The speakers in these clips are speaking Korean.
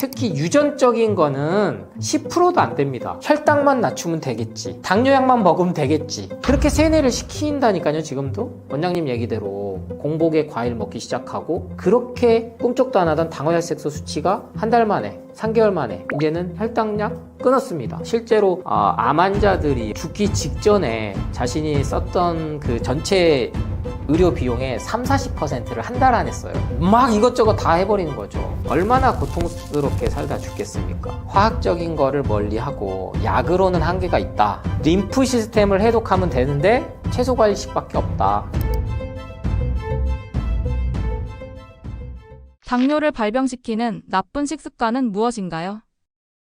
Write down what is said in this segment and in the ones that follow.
특히 유전적인 거는 10%도 안 됩니다. 혈당만 낮추면 되겠지, 당뇨약만 먹으면 되겠지, 그렇게 세뇌를 시킨다니까요. 지금도 원장님 얘기대로 공복에 과일 먹기 시작하고, 그렇게 꿈쩍도 안 하던 당화혈색소 수치가 한 달 만에, 3개월 만에 이제는 혈당약 끊었습니다. 실제로 암 환자들이 죽기 직전에 자신이 썼던 그 전체 의료 비용의 30-40%를 한 달 안에 써요. 막 이것저것 다 해버리는 거죠. 얼마나 고통스럽게 살다 죽겠습니까? 화학적인 거를 멀리하고 약으로는 한계가 있다. 림프 시스템을 해독하면 되는데 채소 과일식밖에 없다. 당뇨를 발병시키는 나쁜 식습관은 무엇인가요?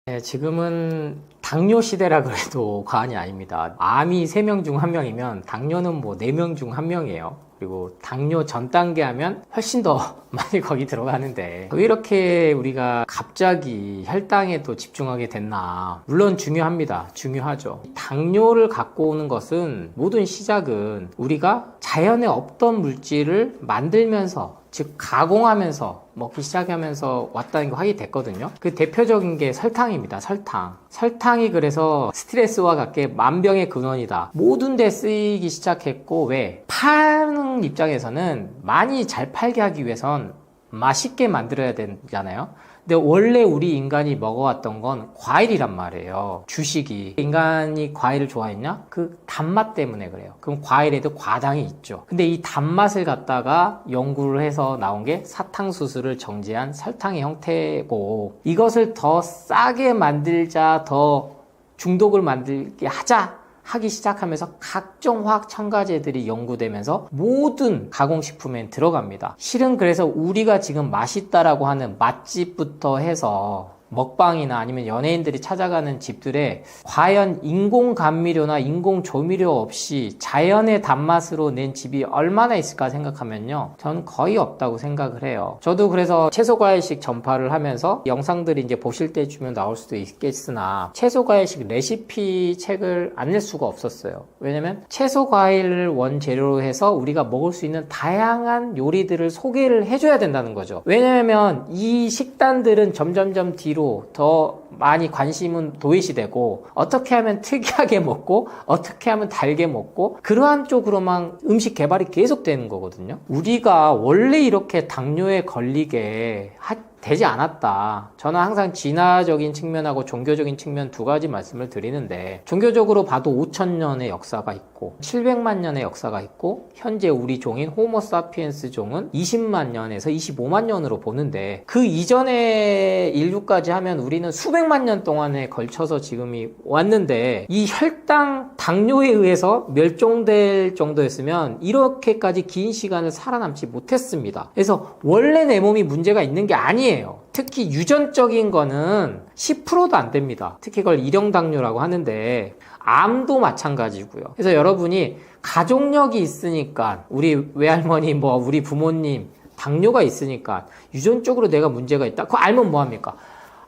네, 지금은 당뇨 시대라 그래도 과언이 아닙니다. 암이 3명 중 1명이면 당뇨는 뭐 4명 중 1명이에요. 그리고 당뇨 전 단계 하면 훨씬 더 많이 거기 들어가는데, 왜 이렇게 우리가 갑자기 혈당에 또 집중하게 됐나? 물론 중요합니다. 중요하죠. 당뇨를 갖고 오는 것은, 모든 시작은 우리가 자연에 없던 물질을 만들면서, 즉 가공하면서 먹기 시작하면서 왔다는 게 확인이 됐거든요. 그 대표적인 게 설탕입니다. 설탕이 그래서 스트레스와 같게 만병의 근원이다. 모든 데 쓰이기 시작했고, 왜? 파는 입장에서는 많이 잘 팔게 하기 위해선 맛있게 만들어야 되잖아요. 근데 원래 우리 인간이 먹어왔던 건 과일이란 말이에요. 주식이. 인간이 과일을 좋아했냐? 그 단맛 때문에 그래요. 그럼 과일에도 과당이 있죠. 근데 이 단맛을 갖다가 연구를 해서 나온 게 사탕수수를 정제한 설탕의 형태고, 이것을 더 싸게 만들자, 더 중독을 만들게 하기 시작하면서 각종 화학 첨가제들이 연구되면서 모든 가공식품엔 들어갑니다. 실은 그래서 우리가 지금 맛있다라고 하는 맛집부터 해서 먹방이나 아니면 연예인들이 찾아가는 집들에 과연 인공 감미료나 인공 조미료 없이 자연의 단맛으로 낸 집이 얼마나 있을까 생각하면요, 저는 거의 없다고 생각을 해요. 저도 그래서 채소과일식 전파를 하면서 영상들이 이제 보실 때쯤에 나올 수도 있겠으나, 채소과일식 레시피 책을 안 낼 수가 없었어요. 왜냐면 채소과일을 원재료로 해서 우리가 먹을 수 있는 다양한 요리들을 소개를 해줘야 된다는 거죠. 왜냐면 이 식단들은 점점점 뒤로 더 많이 관심은 도외시되고, 어떻게 하면 특이하게 먹고 어떻게 하면 달게 먹고, 그러한 쪽으로만 음식 개발이 계속되는 거거든요. 우리가 원래 이렇게 당뇨에 걸리게 되지 않았다. 저는 항상 진화적인 측면하고 종교적인 측면 두 가지 말씀을 드리는데, 종교적으로 봐도 5,000년의 역사가 있고 700만 년의 역사가 있고, 현재 우리 종인 호모 사피엔스 종은 20만 년에서 25만 년으로 보는데, 그 이전의 인류까지 하면 우리는 수백만 년 동안에 걸쳐서 지금이 왔는데, 이 혈당, 당뇨에 의해서 멸종될 정도였으면 이렇게까지 긴 시간을 살아남지 못했습니다. 그래서 원래 내 몸이 문제가 있는 게 아니에요. 특히 유전적인 거는 10%도 안 됩니다. 특히 그걸 일형당뇨라고 하는데, 암도 마찬가지고요. 그래서 여러분이 가족력이 있으니까, 우리 외할머니, 우리 부모님 당뇨가 있으니까 유전적으로 내가 문제가 있다, 그거 알면 뭐합니까?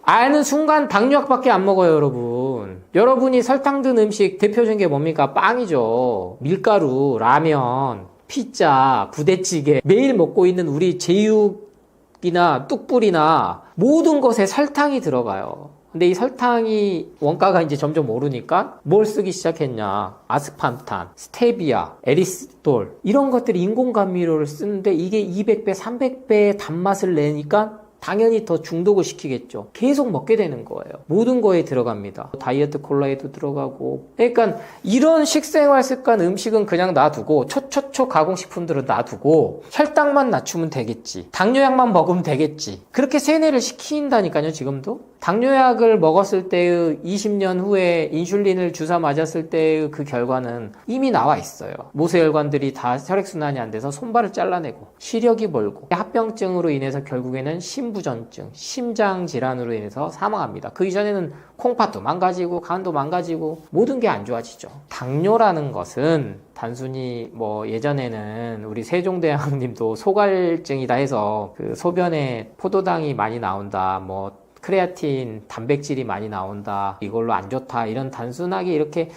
아는 순간 당뇨약밖에 안 먹어요, 여러분. 여러분이 설탕 든 음식 대표적인 게 뭡니까? 빵이죠. 밀가루, 라면, 피자, 부대찌개, 매일 먹고 있는 우리 제육이나 뚝불이나 모든 것에 설탕이 들어가요. 근데 이 설탕이 원가가 이제 점점 오르니까 뭘 쓰기 시작했냐? 아스파르탐, 스테비아, 에리스톨, 이런 것들이 인공 감미료를 쓰는데, 이게 200배, 300배의 단맛을 내니까 당연히 더 중독을 시키겠죠. 계속 먹게 되는 거예요. 모든 거에 들어갑니다. 다이어트 콜라에도 들어가고. 그러니까 이런 식생활 습관, 음식은 그냥 놔두고, 초초초 가공식품들은 놔두고, 혈당만 낮추면 되겠지, 당뇨약만 먹으면 되겠지, 그렇게 세뇌를 시킨다니까요. 지금도 당뇨약을 먹었을 때의 20년 후에 인슐린을 주사 맞았을 때의 그 결과는 이미 나와 있어요. 모세혈관들이 다 혈액순환이 안 돼서 손발을 잘라내고, 시력이 멀고, 합병증으로 인해서 결국에는 심부전증, 심장질환으로 인해서 사망합니다. 그 이전에는 콩팥도 망가지고 간도 망가지고 모든 게 안 좋아지죠. 당뇨라는 것은 단순히 예전에는 우리 세종대왕님도 소갈증이다 해서 그 소변에 포도당이 많이 나온다, 크레아틴, 단백질이 많이 나온다, 이걸로 안 좋다, 이런 단순하게 이렇게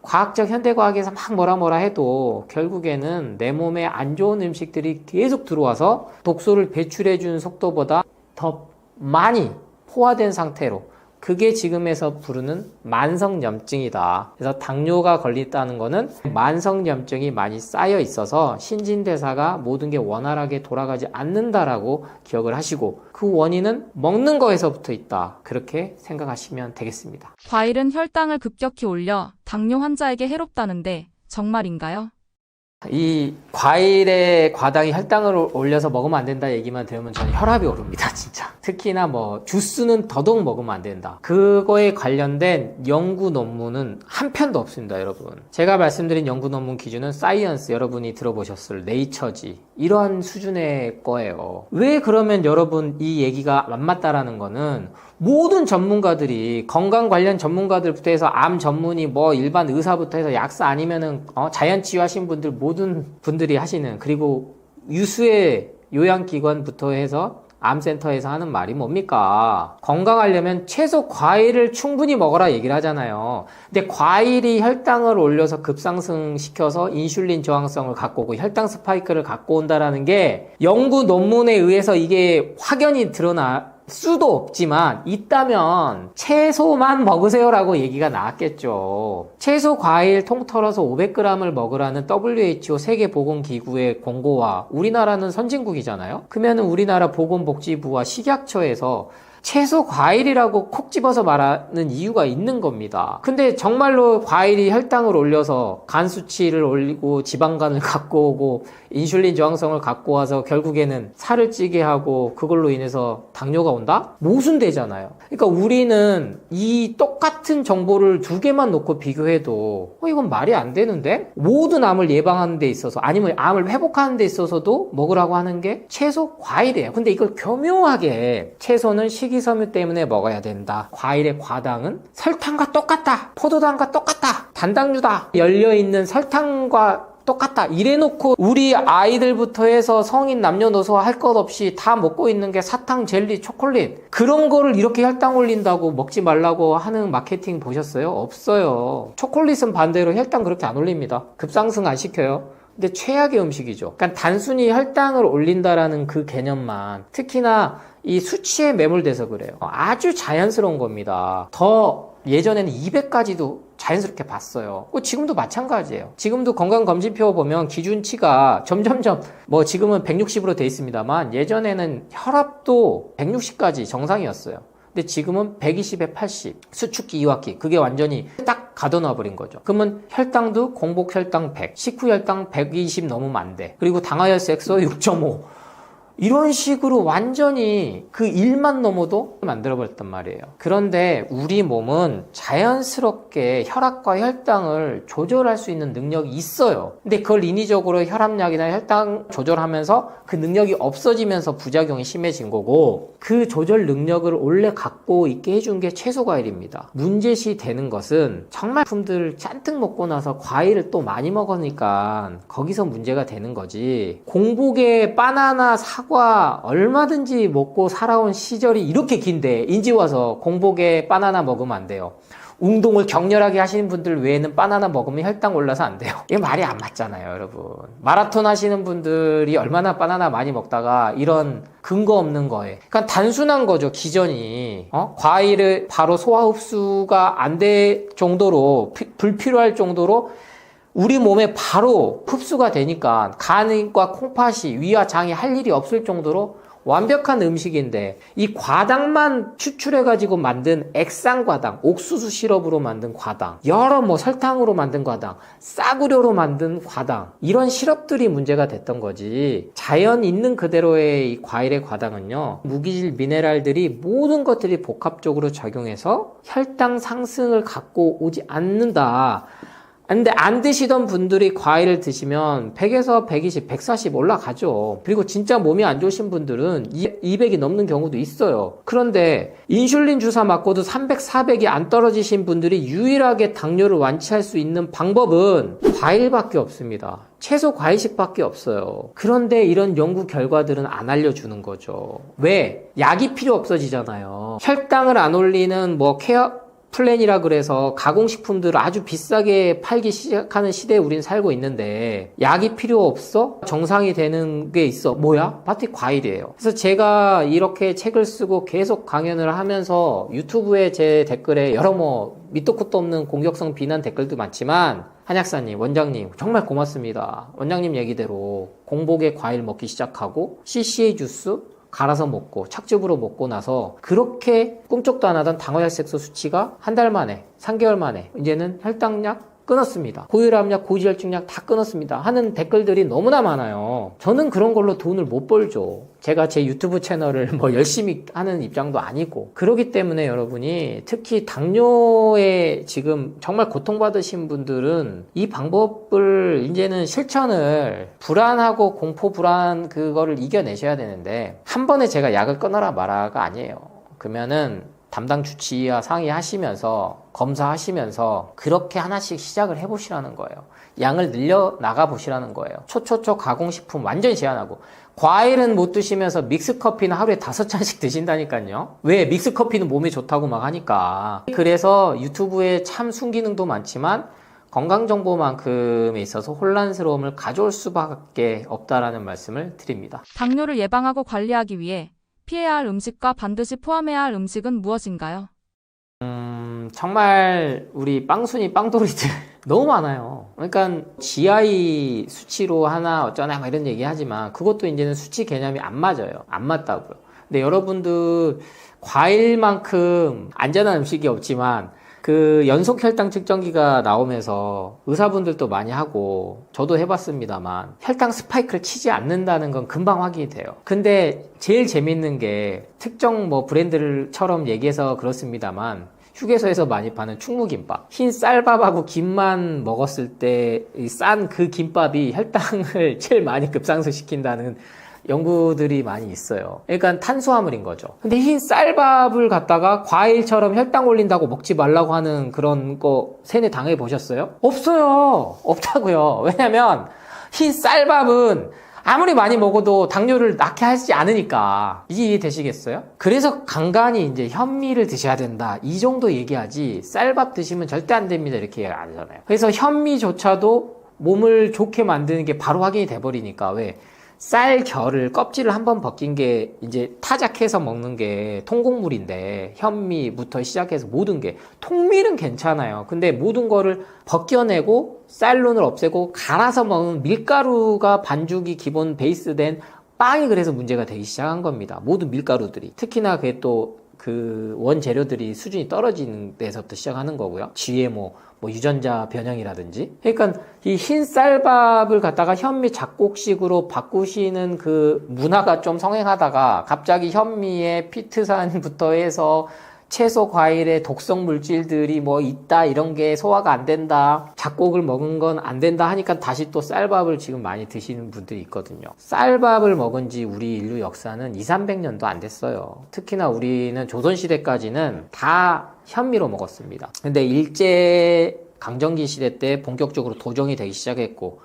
과학적 현대과학에서 막 뭐라 해도 결국에는 내 몸에 안 좋은 음식들이 계속 들어와서 독소를 배출해주는 속도보다 더 많이 포화된 상태로, 그게 지금에서 부르는 만성염증이다. 그래서 당뇨가 걸린다는 거는 만성염증이 많이 쌓여 있어서 신진대사가 모든 게 원활하게 돌아가지 않는다라고 기억을 하시고, 그 원인은 먹는 거에서부터 있다. 그렇게 생각하시면 되겠습니다. 과일은 혈당을 급격히 올려 당뇨 환자에게 해롭다는데 정말인가요? 이 과일의 과당이 혈당을 올려서 먹으면 안 된다 얘기만 들으면 저는 혈압이 오릅니다, 진짜. 특히나 뭐 주스는 더더욱 먹으면 안 된다. 그거에 관련된 연구 논문은 한 편도 없습니다, 여러분. 제가 말씀드린 연구 논문 기준은 사이언스, 여러분이 들어보셨을 네이처지, 이런 수준의 거예요. 왜 그러면 여러분 이 얘기가 안 맞다라는 거는, 모든 전문가들이, 건강 관련 전문가들부터 해서 암 전문의, 뭐 일반 의사부터 해서 약사 아니면은 자연치유 하신 분들, 모든 분들이 하시는, 그리고 유수의 요양기관부터 해서 암센터에서 하는 말이 뭡니까? 건강하려면 채소 과일을 충분히 먹어라 얘기를 하잖아요. 근데 과일이 혈당을 올려서 급상승시켜서 인슐린 저항성을 갖고 오고 혈당 스파이크를 갖고 온다라는 게 연구 논문에 의해서 이게 확연히 드러나 수도 없지만, 있다면 채소만 먹으세요라고 얘기가 나왔겠죠. 채소 과일 통틀어서 500g을 먹으라는 WHO 세계보건기구의 공고와, 우리나라는 선진국이잖아요. 그러면 우리나라 보건복지부와 식약처에서 채소 과일이라고 콕 집어서 말하는 이유가 있는 겁니다. 근데 정말로 과일이 혈당을 올려서 간 수치를 올리고 지방간을 갖고 오고 인슐린 저항성을 갖고 와서 결국에는 살을 찌게 하고 그걸로 인해서 당뇨가 온다? 모순되잖아요. 그러니까 우리는 이 똑같은 정보를 두 개만 놓고 비교해도 이건 말이 안 되는데? 모든 암을 예방하는 데 있어서, 아니면 암을 회복하는 데 있어서도 먹으라고 하는 게 채소 과일이에요. 근데 이걸 교묘하게 채소는 식이섬유 때문에 먹어야 된다, 과일의 과당은 설탕과 똑같다, 포도당과 똑같다, 단당류다, 열려있는 설탕과 똑같다, 이래놓고 우리 아이들부터 해서 성인 남녀노소 할 것 없이 다 먹고 있는 게 사탕, 젤리, 초콜릿, 그런 거를 이렇게 혈당 올린다고 먹지 말라고 하는 마케팅 보셨어요? 없어요. 초콜릿은 반대로 혈당 그렇게 안 올립니다. 급상승 안 시켜요. 근데 최악의 음식이죠. 그러니까 단순히 혈당을 올린다라는 그 개념만, 특히나 이 수치에 매몰돼서 그래요. 아주 자연스러운 겁니다. 더 예전에는 200까지도 자연스럽게 봤어요. 지금도 마찬가지예요. 지금도 건강검진표 보면 기준치가 점점점, 뭐 지금은 160으로 돼 있습니다만 예전에는 혈압도 160까지 정상이었어요. 근데 지금은 120에 80, 수축기, 이완기, 그게 완전히 딱 가둬놔 버린 거죠. 그러면 혈당도 공복 혈당 100, 식후 혈당 120 넘으면 안 돼. 그리고 당하혈색소 6.5, 이런 식으로 완전히 그 1만 넘어도 만들어버렸단 말이에요. 그런데 우리 몸은 자연스럽게 혈압과 혈당을 조절할 수 있는 능력이 있어요. 근데 그걸 인위적으로 혈압약이나 혈당 조절하면서 그 능력이 없어지면서 부작용이 심해진 거고, 그 조절 능력을 원래 갖고 있게 해준 게 채소 과일입니다. 문제시 되는 것은 정말 품들 잔뜩 먹고 나서 과일을 또 많이 먹으니까 거기서 문제가 되는 거지, 공복에 바나나, 사과 얼마든지 먹고 살아온 시절이 이렇게 긴데 인제 와서 공복에 바나나 먹으면 안 돼요. 운동을 격렬하게 하시는 분들 외에는 바나나 먹으면 혈당 올라서 안 돼요. 이게 말이 안 맞잖아요, 여러분. 마라톤 하시는 분들이 얼마나 바나나 많이 먹다가 이런 근거 없는 거에, 그러니까 단순한 거죠, 기전이. 과일을 바로 소화 흡수가 안 될 정도로, 불필요할 정도로 우리 몸에 바로 흡수가 되니까 간과 콩팥이, 위와 장이 할 일이 없을 정도로 완벽한 음식인데, 이 과당만 추출해가지고 만든 액상과당, 옥수수 시럽으로 만든 과당, 여러 뭐 설탕으로 만든 과당, 싸구려로 만든 과당, 이런 시럽들이 문제가 됐던 거지, 자연 있는 그대로의 이 과일의 과당은요, 무기질 미네랄들이 모든 것들이 복합적으로 적용해서 혈당 상승을 갖고 오지 않는다. 근데 안 드시던 분들이 과일을 드시면 100에서 120, 140 올라가죠. 그리고 진짜 몸이 안 좋으신 분들은 200이 넘는 경우도 있어요. 그런데 인슐린 주사 맞고도 300, 400이 안 떨어지신 분들이 유일하게 당뇨를 완치할 수 있는 방법은 과일밖에 없습니다. 채소 과일식밖에 없어요. 그런데 이런 연구 결과들은 안 알려주는 거죠. 왜? 약이 필요 없어지잖아요. 혈당을 안 올리는 뭐 플랜이라 그래서 가공식품들을 아주 비싸게 팔기 시작하는 시대에 우린 살고 있는데 약이 필요 없어? 정상이 되는 게 있어. 뭐야? 마트 과일이에요. 그래서 제가 이렇게 책을 쓰고 계속 강연을 하면서 유튜브에 제 댓글에 여러 밑도 끝도 없는 공격성 비난 댓글도 많지만 한약사님, 원장님 정말 고맙습니다. 원장님 얘기대로 공복에 과일 먹기 시작하고 CCA 주스 갈아서 먹고 착즙으로 먹고 나서 그렇게 꿈쩍도 안 하던 당화혈색소 수치가 한 달 만에 3개월 만에 이제는 혈당약 끊었습니다. 고혈압약, 고지혈증약 다 끊었습니다. 하는 댓글들이 너무나 많아요. 저는 그런 걸로 돈을 못 벌죠. 제가 제 유튜브 채널을 열심히 하는 입장도 아니고. 그렇기 때문에 여러분이 특히 당뇨에 지금 정말 고통받으신 분들은 이 방법을 이제는 실천을 불안하고 공포 불안 그거를 이겨내셔야 되는데 한 번에 제가 약을 끊어라 마라가 아니에요. 그러면은 담당 주치의와 상의하시면서 검사하시면서 그렇게 하나씩 시작을 해보시라는 거예요. 양을 늘려 나가 보시라는 거예요. 초초초 가공식품 완전히 제한하고 과일은 못 드시면서 믹스커피는 하루에 5잔씩 드신다니까요. 왜? 믹스커피는 몸에 좋다고 막 하니까. 그래서 유튜브에 참 순기능도 많지만 건강정보만큼에 있어서 혼란스러움을 가져올 수밖에 없다라는 말씀을 드립니다. 당뇨를 예방하고 관리하기 위해 피해야 할 음식과 반드시 포함해야 할 음식은 무엇인가요? 정말 우리 빵순이 빵돌이들 너무 많아요. 그러니까 GI 수치로 하나 어쩌나 막 이런 얘기 하지만 그것도 이제는 수치 개념이 안 맞아요. 안 맞다고요. 근데 여러분들 과일만큼 안전한 음식이 없지만 그 연속 혈당 측정기가 나오면서 의사분들도 많이 하고 저도 해봤습니다만 혈당 스파이크를 치지 않는다는 건 금방 확인이 돼요. 근데 제일 재밌는 게 특정 브랜드처럼 얘기해서 그렇습니다만 휴게소에서 많이 파는 충무김밥, 흰 쌀밥하고 김만 먹었을 때 싼 그 김밥이 혈당을 제일 많이 급상승시킨다는 연구들이 많이 있어요. 그러니까 탄수화물인 거죠. 근데 흰 쌀밥을 갖다가 과일처럼 혈당 올린다고 먹지 말라고 하는 그런 거 세뇌 당해 보셨어요? 없어요. 없다고요. 왜냐면 흰 쌀밥은 아무리 많이 먹어도 당뇨를 낳게 하지 않으니까. 이게 이해되시겠어요? 그래서 간간히 이제 현미를 드셔야 된다. 이 정도 얘기하지 쌀밥 드시면 절대 안 됩니다. 이렇게 얘기 안 하잖아요. 그래서 현미조차도 몸을 좋게 만드는 게 바로 확인이 돼버리니까. 왜? 쌀 결을 껍질을 한번 벗긴 게 이제 타작해서 먹는 게 통곡물인데 현미부터 시작해서 모든 게 통밀은 괜찮아요. 근데 모든 거를 벗겨내고 쌀론을 없애고 갈아서 먹는 밀가루가 반죽이 기본 베이스된 빵이 그래서 문제가 되기 시작한 겁니다. 모든 밀가루들이. 특히나 그게 또 그 원재료들이 수준이 떨어지는 데서부터 시작하는 거고요. GMO, 유전자 변형이라든지. 그러니까 이 흰 쌀밥을 갖다가 현미 작곡식으로 바꾸시는 그 문화가 좀 성행하다가 갑자기 현미에 피트산부터 해서 채소 과일에 독성 물질들이 있다 이런 게 소화가 안 된다 작곡을 먹은 건 안 된다 하니까 다시 또 쌀밥을 지금 많이 드시는 분들이 있거든요. 쌀밥을 먹은 지 우리 인류 역사는 200~300년도 안 됐어요. 특히나 우리는 조선시대까지는 다 현미로 먹었습니다. 근데 일제 강점기 시대 때 본격적으로 도정이 되기 시작했고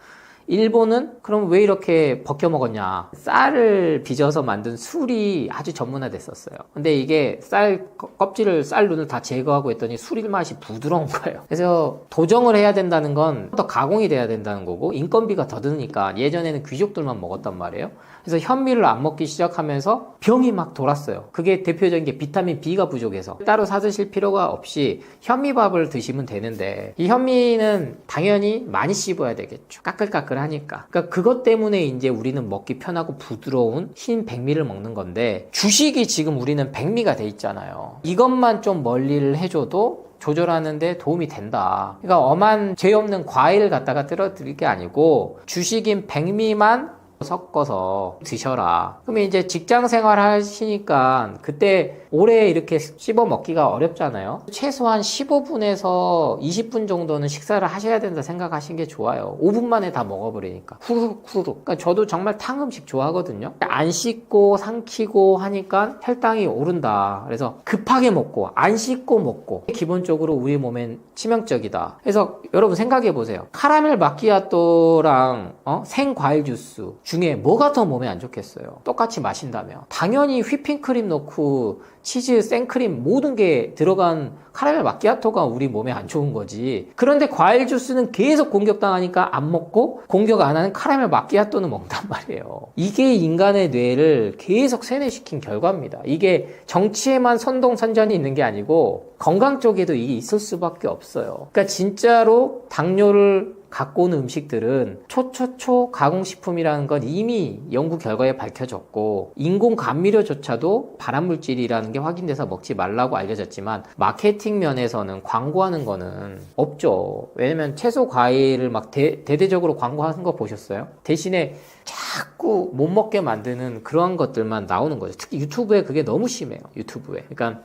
일본은 그럼 왜 이렇게 벗겨 먹었냐? 쌀을 빚어서 만든 술이 아주 전문화됐었어요. 근데 이게 쌀 껍질을 쌀눈을 다 제거하고 했더니 술 맛이 부드러운 거예요. 그래서 도정을 해야 된다는 건 더 가공이 돼야 된다는 거고 인건비가 더 드니까 예전에는 귀족들만 먹었단 말이에요. 그래서 현미를 안 먹기 시작하면서 병이 막 돌았어요. 그게 대표적인 게 비타민 B가 부족해서 따로 사 드실 필요가 없이 현미밥을 드시면 되는데 이 현미는 당연히 많이 씹어야 되겠죠. 까끌까끌하니까. 그러니까 그것 때문에 이제 우리는 먹기 편하고 부드러운 흰 백미를 먹는 건데 주식이 지금 우리는 백미가 돼 있잖아요. 이것만 좀 멀리를 해줘도 조절하는데 도움이 된다. 그러니까 엄한 죄 없는 과일을 갖다가 떨어뜨릴 게 아니고 주식인 백미만 섞어서 드셔라. 그러면 이제 직장 생활 하시니까 그때 오래 이렇게 씹어 먹기가 어렵잖아요. 최소한 15분에서 20분 정도는 식사를 하셔야 된다 생각하시는 게 좋아요. 5분 만에 다 먹어버리니까. 후루룩. 그러니까 저도 정말 탕 음식 좋아하거든요. 안 씻고 삼키고 하니까 혈당이 오른다. 그래서 급하게 먹고 안 씻고 먹고 기본적으로 우리 몸엔 치명적이다. 그래서 여러분 생각해 보세요. 카라멜 마키아토랑 생과일 주스 중에 뭐가 더 몸에 안 좋겠어요? 똑같이 마신다면. 당연히 휘핑크림 넣고 치즈, 생크림 모든 게 들어간 카라멜 마키아토가 우리 몸에 안 좋은 거지. 그런데 과일 주스는 계속 공격당하니까 안 먹고 공격 안 하는 카라멜 마키아토는 먹단 말이에요. 이게 인간의 뇌를 계속 세뇌시킨 결과입니다. 이게 정치에만 선동선전이 있는 게 아니고 건강 쪽에도 이게 있을 수밖에 없어요. 그러니까 진짜로 당뇨를 갖고 오는 음식들은 초초초 가공식품이라는 건 이미 연구 결과에 밝혀졌고 인공 감미료조차도 발암물질이라는 게 확인돼서 먹지 말라고 알려졌지만 마케팅 면에서는 광고하는 거는 없죠. 왜냐면 채소 과일을 막 대대적으로 광고하는 거 보셨어요? 대신에 자꾸 못 먹게 만드는 그러한 것들만 나오는 거죠. 특히 유튜브에 그게 너무 심해요. 유튜브에. 그러니까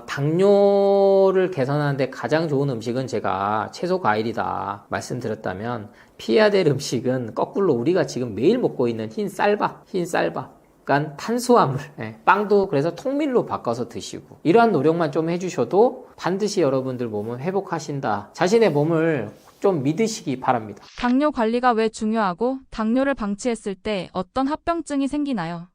당뇨를 개선하는데 가장 좋은 음식은 제가 채소 과일이다 말씀드렸다면 피해야 될 음식은 거꾸로 우리가 지금 매일 먹고 있는 흰 쌀밥. 그러니까 탄수화물, 빵도 그래서 통밀로 바꿔서 드시고 이러한 노력만 좀 해주셔도 반드시 여러분들 몸은 회복하신다. 자신의 몸을 좀 믿으시기 바랍니다. 당뇨 관리가 왜 중요하고 당뇨를 방치했을 때 어떤 합병증이 생기나요?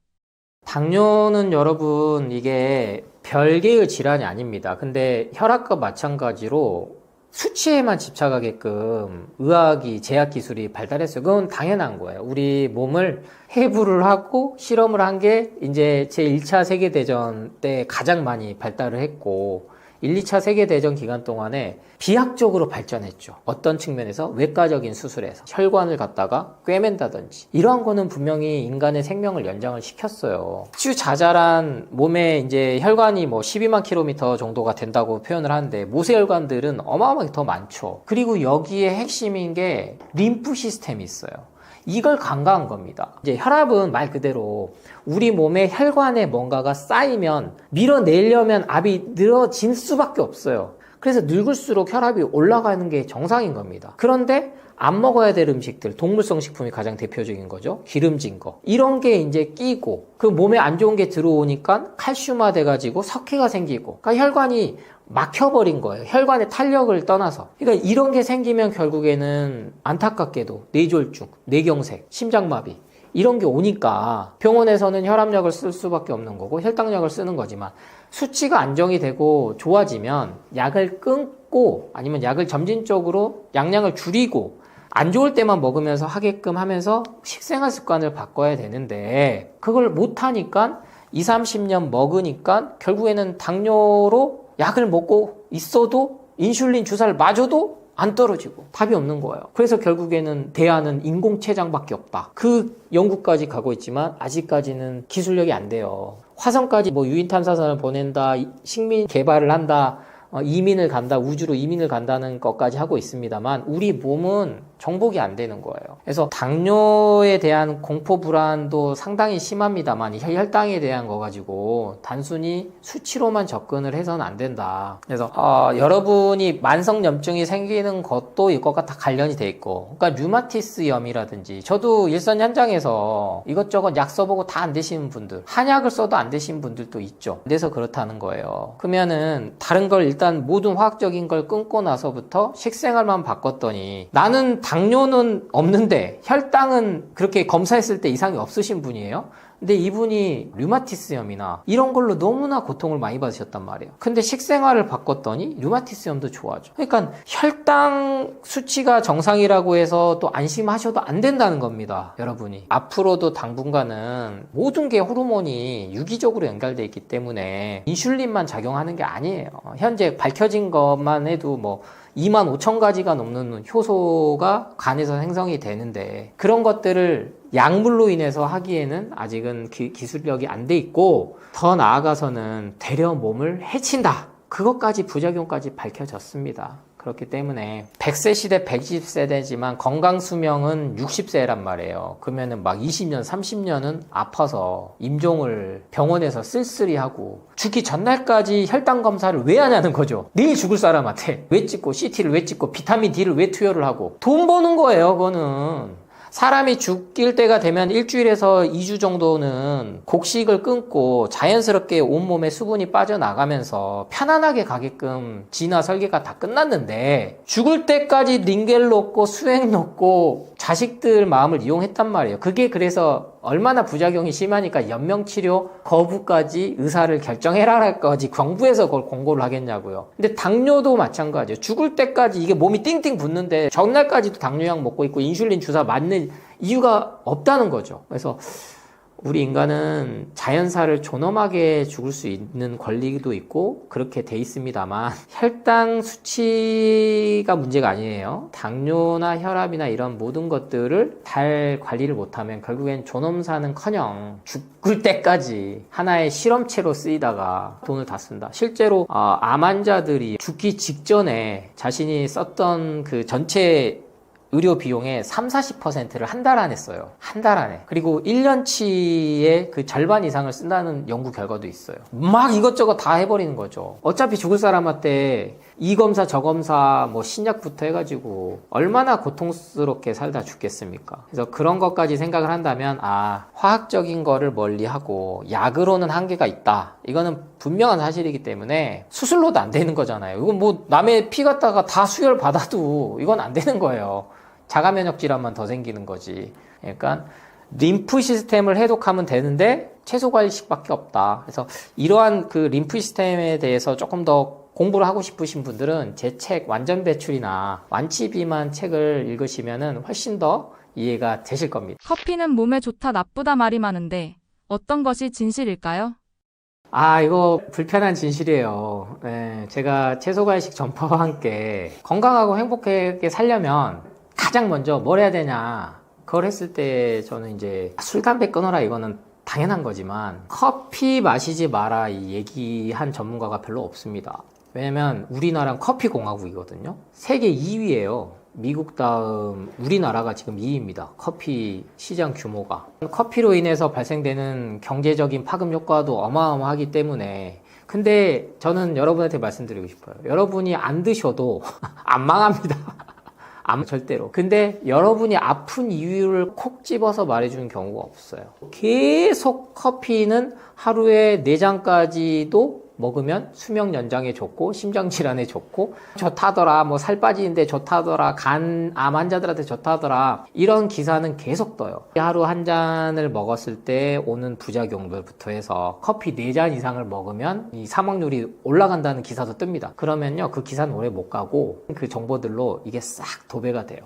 당뇨는 여러분 이게 별개의 질환이 아닙니다. 근데 혈압과 마찬가지로 수치에만 집착하게끔 의학이 제약 기술이 발달했어요. 그건 당연한 거예요. 우리 몸을 해부를 하고 실험을 한 게 이제 제1차 세계대전 때 가장 많이 발달을 했고 1, 2차 세계대전 기간 동안에 비약적으로 발전했죠. 어떤 측면에서 외과적인 수술에서 혈관을 갖다가 꿰맨다든지 이러한 거는 분명히 인간의 생명을 연장을 시켰어요. 아주 자잘한 몸에 이제 혈관이 뭐 12만 킬로미터 정도가 된다고 표현을 하는데 모세혈관들은 어마어마하게 더 많죠. 그리고 여기에 핵심인 게 림프 시스템이 있어요. 이걸 간과한 겁니다. 이제 혈압은 말 그대로 우리 몸에 혈관에 뭔가가 쌓이면 밀어내려면 압이 늘어질 수밖에 없어요. 그래서 늙을수록 혈압이 올라가는 게 정상인 겁니다. 그런데 안 먹어야 될 음식들, 동물성 식품이 가장 대표적인 거죠. 기름진 거. 이런 게 이제 끼고 그 몸에 안 좋은 게 들어오니까 칼슘화 돼가지고 석회가 생기고 그러니까 혈관이 막혀버린 거예요. 혈관의 탄력을 떠나서. 그러니까 이런 게 생기면 결국에는 안타깝게도 뇌졸중, 뇌경색, 심장마비 이런 게 오니까 병원에서는 혈압약을 쓸 수밖에 없는 거고 혈당약을 쓰는 거지만 수치가 안정이 되고 좋아지면 약을 끊고 아니면 약을 점진적으로 양량을 줄이고 안 좋을 때만 먹으면서 하게끔 하면서 식생활 습관을 바꿔야 되는데 그걸 못하니까 20, 30년 먹으니까 결국에는 당뇨로 약을 먹고 있어도 인슐린 주사를 맞아도 안 떨어지고 답이 없는 거예요. 그래서 결국에는 대안은 인공췌장밖에 없다. 그 연구까지 가고 있지만 아직까지는 기술력이 안 돼요. 화성까지 뭐 유인탐사선을 보낸다, 식민 개발을 한다, 이민을 간다, 우주로 이민을 간다는 것까지 하고 있습니다만 우리 몸은 정복이 안 되는 거예요. 그래서 당뇨에 대한 공포 불안도 상당히 심합니다만 혈당에 대한 거 가지고 단순히 수치로만 접근을 해서는 안 된다. 그래서 여러분이 만성염증이 생기는 것도 이것과 다 관련이 돼 있고 그러니까 류마티스염이라든지 저도 일선 현장에서 이것저것 약 써보고 다 안 되시는 분들 한약을 써도 안 되시는 분들도 있죠. 그래서 그렇다는 거예요. 그러면은 다른 걸 일단 모든 화학적인 걸 끊고 나서부터 식생활만 바꿨더니 나는 당뇨는 없는데 혈당은 그렇게 검사했을 때 이상이 없으신 분이에요. 근데 이분이 류마티스염이나 이런 걸로 너무나 고통을 많이 받으셨단 말이에요. 근데 식생활을 바꿨더니 류마티스염도 좋아져. 그러니까 혈당 수치가 정상이라고 해서 또 안심하셔도 안 된다는 겁니다. 여러분이. 앞으로도 당분간은 모든 게 호르몬이 유기적으로 연결되어 있기 때문에 인슐린만 작용하는 게 아니에요. 현재 밝혀진 것만 해도 뭐 25,000가지가 넘는 효소가 간에서 생성이 되는데 그런 것들을 약물로 인해서 하기에는 아직은 기술력이 안 돼 있고 더 나아가서는 되려 몸을 해친다. 그것까지 부작용까지 밝혀졌습니다. 그렇기 때문에 100세 시대 120세대지만 건강 수명은 60세란 말이에요. 그러면은 막 20년, 30년은 아파서 임종을 병원에서 쓸쓸히하고 죽기 전날까지 혈당 검사를 왜 하냐는 거죠. 내일 죽을 사람한테 왜 찍고 CT를 왜 찍고 비타민 D를 왜 투여를 하고 돈 버는 거예요. 그거는 사람이 죽일 때가 되면 일주일에서 2주 정도는 곡식을 끊고 자연스럽게 온몸에 수분이 빠져나가면서 편안하게 가게끔 진화 설계가 다 끝났는데 죽을 때까지 링겔 놓고 수액 놓고 자식들 마음을 이용했단 말이에요. 그게 그래서 얼마나 부작용이 심하니까 연명치료 거부까지 의사를 결정해라까지 정부에서 그걸 공고를 하겠냐고요. 근데 당뇨도 마찬가지예요. 죽을 때까지 이게 몸이 띵띵 붓는데 전날까지도 당뇨약 먹고 있고 인슐린 주사 맞는 이유가 없다는 거죠. 그래서 우리 인간은 자연사를 존엄하게 죽을 수 있는 권리도 있고 그렇게 돼 있습니다만 혈당 수치가 문제가 아니에요. 당뇨나 혈압이나 이런 모든 것들을 잘 관리를 못하면 결국엔 존엄사는커녕 죽을 때까지 하나의 실험체로 쓰이다가 돈을 다 쓴다. 실제로 암 환자들이 죽기 직전에 자신이 썼던 그 전체 의료 비용의 30-40%를 한 달 안에 써요. 한 달 안에. 그리고 1년치의 그 절반 이상을 쓴다는 연구 결과도 있어요. 막 이것저것 다 해버리는 거죠. 어차피 죽을 사람한테 이 검사 저 검사 뭐 신약부터 해가지고 얼마나 고통스럽게 살다 죽겠습니까? 그래서 그런 것까지 생각을 한다면 화학적인 거를 멀리하고 약으로는 한계가 있다. 이거는 분명한 사실이기 때문에 수술로도 안 되는 거잖아요. 이건 뭐 남의 피 갖다가 다 수혈 받아도 이건 안 되는 거예요. 자가 면역 질환만 더 생기는 거지. 그러니까 림프 시스템을 해독하면 되는데 채소 과일식밖에 없다. 그래서 이러한 그 림프 시스템에 대해서 조금 더 공부를 하고 싶으신 분들은 제 책 완전 배출이나 완치 비만 책을 읽으시면은 훨씬 더 이해가 되실 겁니다. 커피는 몸에 좋다 나쁘다 말이 많은데 어떤 것이 진실일까요? 이거 불편한 진실이에요. 네, 제가 채소 과일식 전파와 함께 건강하고 행복하게 살려면 가장 먼저 뭘 해야 되냐. 그걸 했을 때 저는 이제 술, 담배 끊어라 이거는 당연한 거지만 커피 마시지 마라 이 얘기한 전문가가 별로 없습니다. 왜냐면 우리나라는 커피 공화국이거든요. 세계 2위예요. 미국 다음 우리나라가 지금 2위입니다. 커피 시장 규모가. 커피로 인해서 발생되는 경제적인 파급 효과도 어마어마하기 때문에 근데 저는 여러분한테 말씀드리고 싶어요. 여러분이 안 드셔도 안 망합니다. 절대로. 근데 여러분이 아픈 이유를 콕 집어서 말해주는 경우가 없어요. 계속 커피는 하루에 4잔까지도 먹으면 수명 연장에 좋고 심장 질환에 좋고 좋다더라, 뭐 살 빠지는데 좋다더라, 암 환자들한테 좋다더라, 이런 기사는 계속 떠요. 하루 한 잔을 먹었을 때 오는 부작용들부터 해서 커피 4잔 이상을 먹으면 이 사망률이 올라간다는 기사도 뜹니다. 그러면요 그 기사는 오래 못 가고 그 정보들로 이게 싹 도배가 돼요.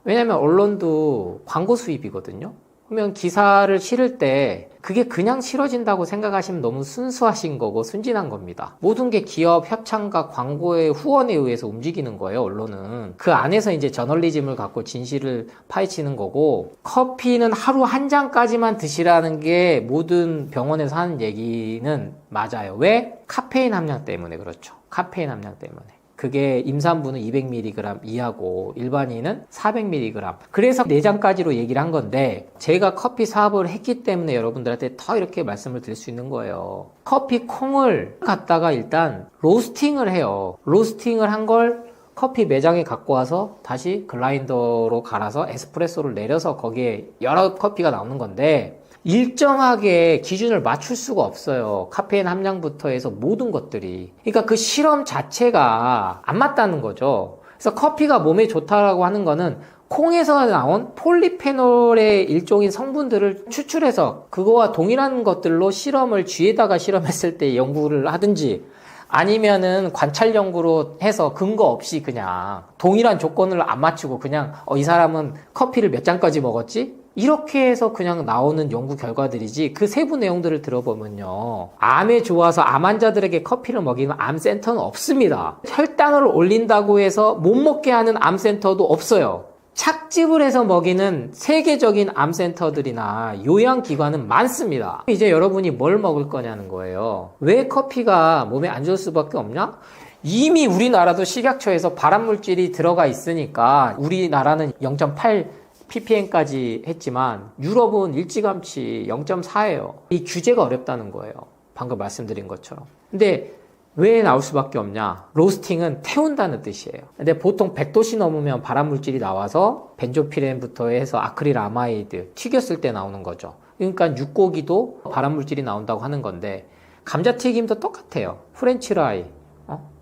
왜냐면 언론도 광고 수입이거든요. 그러면 기사를 실을 때 그게 그냥 실어진다고 생각하시면 너무 순수하신 거고 순진한 겁니다. 모든 게 기업 협찬과 광고의 후원에 의해서 움직이는 거예요, 언론은. 그 안에서 이제 저널리즘을 갖고 진실을 파헤치는 거고, 커피는 하루 한 잔까지만 드시라는 게 모든 병원에서 하는 얘기는 맞아요. 왜? 카페인 함량 때문에 그렇죠. 카페인 함량 때문에. 그게 임산부는 200mg 이하고 일반인은 400mg. 그래서 4잔까지로 얘기를 한 건데 제가 커피 사업을 했기 때문에 여러분들한테 더 이렇게 말씀을 드릴 수 있는 거예요. 커피 콩을 갖다가 일단 로스팅을 해요. 로스팅을 한 걸 커피 매장에 갖고 와서 다시 글라인더로 갈아서 에스프레소를 내려서 거기에 여러 커피가 나오는 건데 일정하게 기준을 맞출 수가 없어요. 카페인 함량부터 해서 모든 것들이. 그러니까 그 실험 자체가 안 맞다는 거죠. 그래서 커피가 몸에 좋다라고 하는 거는 콩에서 나온 폴리페놀의 일종인 성분들을 추출해서 그거와 동일한 것들로 쥐에다가 실험했을 때 연구를 하든지 아니면은 관찰 연구로 해서 근거 없이 그냥 동일한 조건을 안 맞추고 그냥 이 사람은 커피를 몇 잔까지 먹었지? 이렇게 해서 그냥 나오는 연구 결과들이지 그 세부 내용들을 들어보면요. 암에 좋아서 암 환자들에게 커피를 먹이는 암센터는 없습니다. 혈당을 올린다고 해서 못 먹게 하는 암센터도 없어요. 착즙을 해서 먹이는 세계적인 암센터들이나 요양기관은 많습니다. 이제 여러분이 뭘 먹을 거냐는 거예요. 왜 커피가 몸에 안 좋을 수밖에 없냐? 이미 우리나라도 식약처에서 발암물질이 들어가 있으니까 우리나라는 0.8 ppm까지 했지만 유럽은 일찌감치 0.4예요. 이 규제가 어렵다는 거예요. 방금 말씀드린 것처럼. 근데 왜 나올 수밖에 없냐? 로스팅은 태운다는 뜻이에요. 근데 보통 100도씨 넘으면 발암물질이 나와서 벤조피렌부터 해서 아크릴아마이드 튀겼을 때 나오는 거죠. 그러니까 육고기도 발암물질이 나온다고 하는 건데 감자튀김도 똑같아요. 프렌치라이.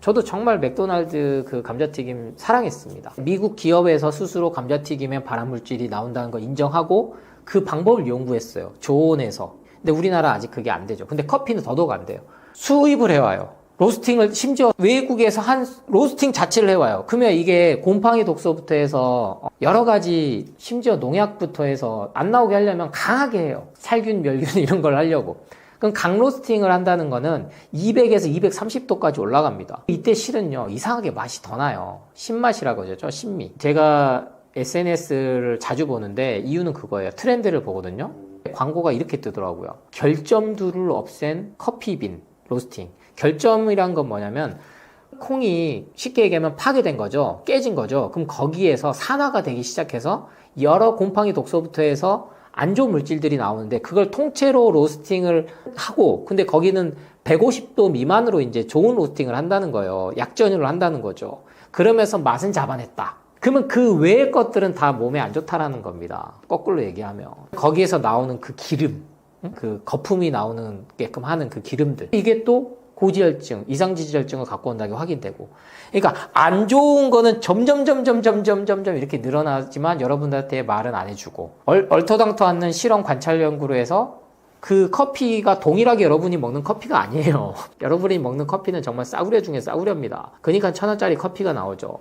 저도 정말 맥도날드 그 감자튀김 사랑했습니다. 미국 기업에서 스스로 감자튀김에 발암물질이 나온다는 걸 인정하고 그 방법을 연구했어요. 조온에서. 근데 우리나라 아직 그게 안 되죠. 근데 커피는 더더욱 안 돼요. 수입을 해와요. 로스팅을 심지어 외국에서 한 로스팅 자체를 해와요. 그러면 이게 곰팡이 독소부터 해서 여러 가지 심지어 농약부터 해서 안 나오게 하려면 강하게 해요. 살균, 멸균 이런 걸 하려고. 그럼 강로스팅을 한다는 거는 200에서 230도까지 올라갑니다. 이때 실은요, 이상하게 맛이 더 나요. 신맛이라고 하죠. 신미. 제가 SNS를 자주 보는데 이유는 그거예요. 트렌드를 보거든요. 광고가 이렇게 뜨더라고요. 결점들을 없앤 커피빈 로스팅. 결점이란 건 뭐냐면 콩이 쉽게 얘기하면 파괴된 거죠. 깨진 거죠. 그럼 거기에서 산화가 되기 시작해서 여러 곰팡이 독소부터 해서 안 좋은 물질들이 나오는데 그걸 통째로 로스팅을 하고 근데 거기는 150도 미만으로 이제 좋은 로스팅을 한다는 거예요. 약전율을 한다는 거죠. 그러면서 맛은 잡아냈다. 그러면 그 외의 것들은 다 몸에 안 좋다라는 겁니다. 거꾸로 얘기하면. 거기에서 나오는 그 기름, 그 거품이 나오는 게끔 하는 그 기름들. 이게 또 고지혈증, 이상지지혈증을 갖고 온다는 게 확인되고. 그러니까 안 좋은 거는 점점 이렇게 늘어나지만 여러분들한테 말은 안 해주고. 얼토당토 않는 실험 관찰 연구로 해서 그 커피가 동일하게 여러분이 먹는 커피가 아니에요. 여러분이 먹는 커피는 정말 싸구려 중에 싸구려입니다. 그러니까 1,000원짜리 커피가 나오죠.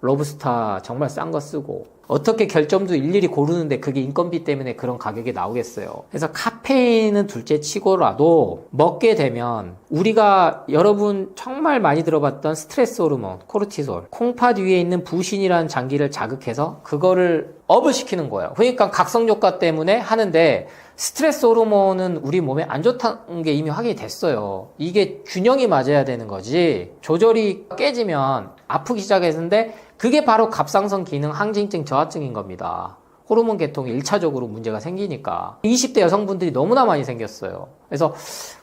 로브스타 정말 싼 거 쓰고 어떻게 결점도 일일이 고르는데 그게 인건비 때문에 그런 가격이 나오겠어요. 그래서 카페인은 둘째 치고라도 먹게 되면 우리가 여러분 정말 많이 들어봤던 스트레스 호르몬 코르티솔 콩팥 위에 있는 부신이라는 장기를 자극해서 그거를 업을 시키는 거예요. 그러니까 각성 효과 때문에 하는데 스트레스 호르몬은 우리 몸에 안 좋다는 게 이미 확인이 됐어요. 이게 균형이 맞아야 되는 거지 조절이 깨지면 아프기 시작했는데 그게 바로 갑상선 기능 항진증 저하증인 겁니다. 호르몬 계통이 1차적으로 문제가 생기니까 20대 여성분들이 너무나 많이 생겼어요. 그래서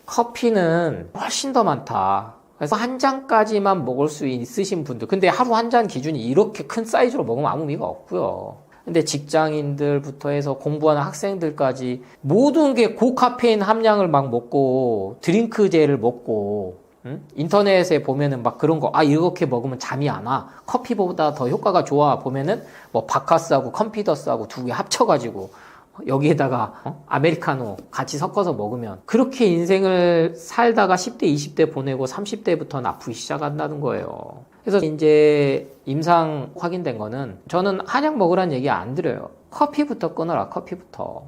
커피는 훨씬 더 많다. 그래서 한 잔까지만 먹을 수 있으신 분들 근데 하루 한 잔 기준이 이렇게 큰 사이즈로 먹으면 아무 의미가 없고요. 근데 직장인들부터 해서 공부하는 학생들까지 모든 게 고카페인 함량을 막 먹고 드링크제를 먹고 인터넷에 보면은 막 그런 거, 이렇게 먹으면 잠이 안 와. 커피보다 더 효과가 좋아. 보면은 뭐 바카스하고 컴피더스하고 두 개 합쳐가지고 여기에다가 아메리카노 같이 섞어서 먹으면 그렇게 인생을 살다가 10대, 20대 보내고 30대부터는 아프기 시작한다는 거예요. 그래서 이제 임상 확인된 거는 저는 한약 먹으라는 얘기 안 드려요. 커피부터 끊어라.